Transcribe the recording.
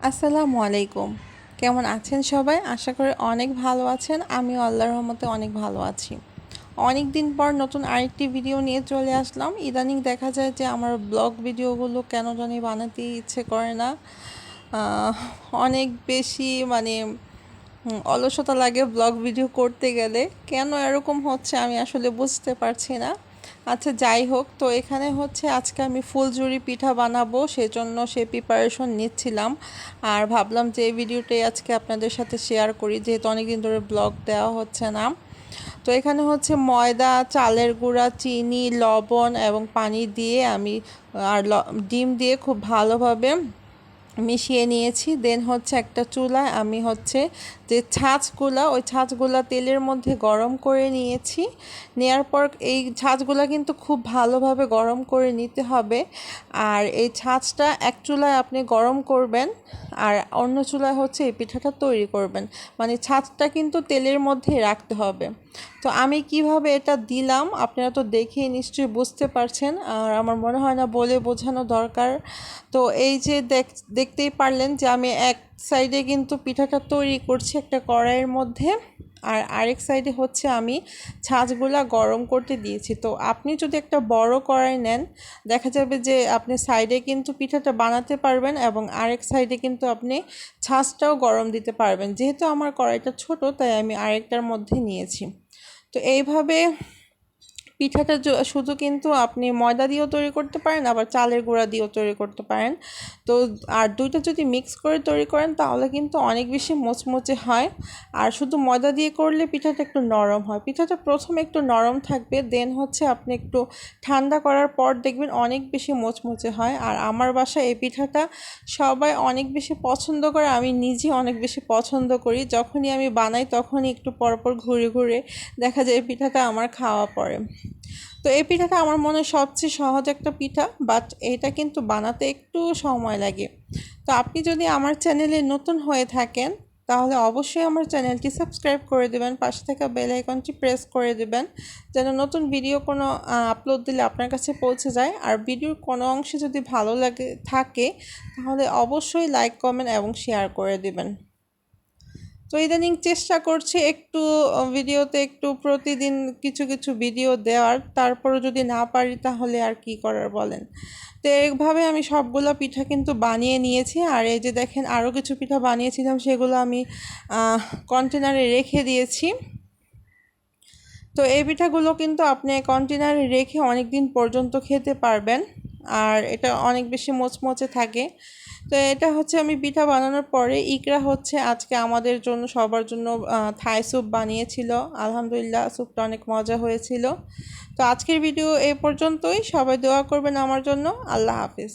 আসসালামু আলাইকুম। কেমন আছেন সবাই? আশা করি অনেক ভালো আছেন। আমিও আল্লাহর রহমতে অনেক ভালো আছি। অনেক দিন পর নতুন আরেকটি ভিডিও নিয়ে চলে আসলাম। ইদানিং দেখা যায় যে আমার ব্লগ ভিডিওগুলো কেন জানি বানাতে ইচ্ছে করে না। আহ, অনেক বেশি অলসতা লাগে ব্লগ ভিডিও করতে গেলে। কেন এরকম হচ্ছে আমি আসলে বুঝতে পারছি না। আচ্ছা, যাই হোক, তো এখানে হচ্ছে আজকে আমি ফুলঝুরি পিঠা বানাবো, সেজন্য সে প্রিপারেশন নিচ্ছিলাম। আর ভাবলাম যে এই ভিডিওটাই আজকে আপনাদের সাথে শেয়ার করি, যেহেতু অনেকদিন ধরে ব্লগ দেওয়া হচ্ছে না। তো এখানে হচ্ছে ময়দা, চালের গুঁড়া, চিনি, লবণ এবং পানি দিয়ে আমি আর ডিম দিয়ে খুব ভালোভাবে মিশিয়ে নিয়েছি। দেন হচ্ছে একটা চুলায় আমি হচ্ছে যে ওই ছাঁচগুলা তেলের মধ্যে গরম করে নিয়েছি। নেয়ার পর এই ছাঁচগুলা কিন্তু খুব ভালোভাবে গরম করে নিতে হবে। আর এই ছাঁচটা এক চুলায় আপনি গরম করবেন, আর অন্য চুলায় হচ্ছে এই পিঠাটা তৈরি করবেন। মানে ছাঁচটা কিন্তু তেলের মধ্যেই রাখতে হবে। তো আমি কিভাবে এটা দিলাম আপনারা তো দেখেই নিশ্চয়ই বুঝতে পারছেন, আর আমার মনে হয় না বলে বোঝানো দরকার। তো এই যে দেখতেই পারলেন যে আমি এক সাইডে কিন্তু পিঠাটা তৈরি করছি একটা কড়াইয়ের মধ্যে, আর আরেক সাইডে হচ্ছে আমি ছাঁচগুলা গরম করতে দিয়েছি। তো আপনি যদি একটা বড় কড়াই নেন, দেখা যাবে যে আপনি সাইডে কিন্তু পিঠাটা বানাতে পারবেন এবং আরেক সাইডে কিন্তু আপনি ছাঁচটাও গরম দিতে পারবেন। যেহেতু আমার কড়াইটা ছোট, তাই আমি আরেকটার মধ্যে নিয়েছি। তো এইভাবে পিঠাটা শুধু কিন্তু আপনি ময়দা দিয়েও তৈরি করতে পারেন, আবার চালের গুঁড়া দিয়েও তৈরি করতে পারেন। তো আর দুইটা যদি মিক্স করে তৈরি করেন তাহলে কিন্তু অনেক বেশি মুচমুচে হয়। আর শুধু ময়দা দিয়ে করলে পিঠাটা একটু নরম হয়। পিঠাটা প্রথমে একটু নরম থাকবে, দেন হচ্ছে আপনি একটু ঠান্ডা করার পর দেখবেন অনেক বেশি মুচমুচে হয়। আর আমার বাসায় এই পিঠাটা সবাই অনেক বেশি পছন্দ করে, আমি নিজে অনেক বেশি পছন্দ করি। যখনই আমি বানাই তখনই একটু পরপর ঘুরে ঘুরে দেখা যায় এই পিঠাটা আমার খাওয়া পড়ে। তো এই পিঠাটা আমার মনে হয় সবচেয়ে সহজ একটা পিঠা, বাট এটা কিন্তু বানাতে একটু সময় লাগে। তো আপনি যদি আমার চ্যানেলে নতুন হয়ে থাকেন তাহলে অবশ্যই আমার চ্যানেলটি সাবস্ক্রাইব করে দেবেন, পাশে থাকা বেল আইকনটি প্রেস করে দেবেন, যেন নতুন ভিডিও কোনো আপলোড দিলে আপনার কাছে পৌঁছে যায়। আর ভিডিওর কোনো অংশে যদি ভালো লাগে থাকে তাহলে অবশ্যই লাইক, কমেন্ট এবং শেয়ার করে দেবেন। তো ইদানিং চেষ্টা করছি একটু ভিডিওতে একটু প্রতিদিন কিছু কিছু ভিডিও দেওয়ার, তারপরও যদি না পারি তাহলে আর কি করার বলেন। তো এইভাবে আমি সবগুলো পিঠা কিন্তু বানিয়ে নিয়েছি। আর এই যে দেখেন আরও কিছু পিঠা বানিয়েছিলাম, সেগুলো আমি কন্টেনারে রেখে দিয়েছি। তো এই পিঠাগুলো কিন্তু আপনি কন্টেনারে রেখে অনেক দিন পর্যন্ত খেতে পারবেন, আর এটা অনেক বেশি মোচমোচে থাকে। তো এটা হচ্ছে আমি পিঠা বানানোর পরে ইকরা হচ্ছে আজকে আমাদের জন্য সবার জন্য থাই স্যুপ বানিয়েছিল। আলহামদুলিল্লাহ, স্যুপটা অনেক মজা হয়েছিল। তো আজকের ভিডিও এই পর্যন্তই। সবাই দোয়া করবেন আমার জন্য। আল্লাহ হাফিজ।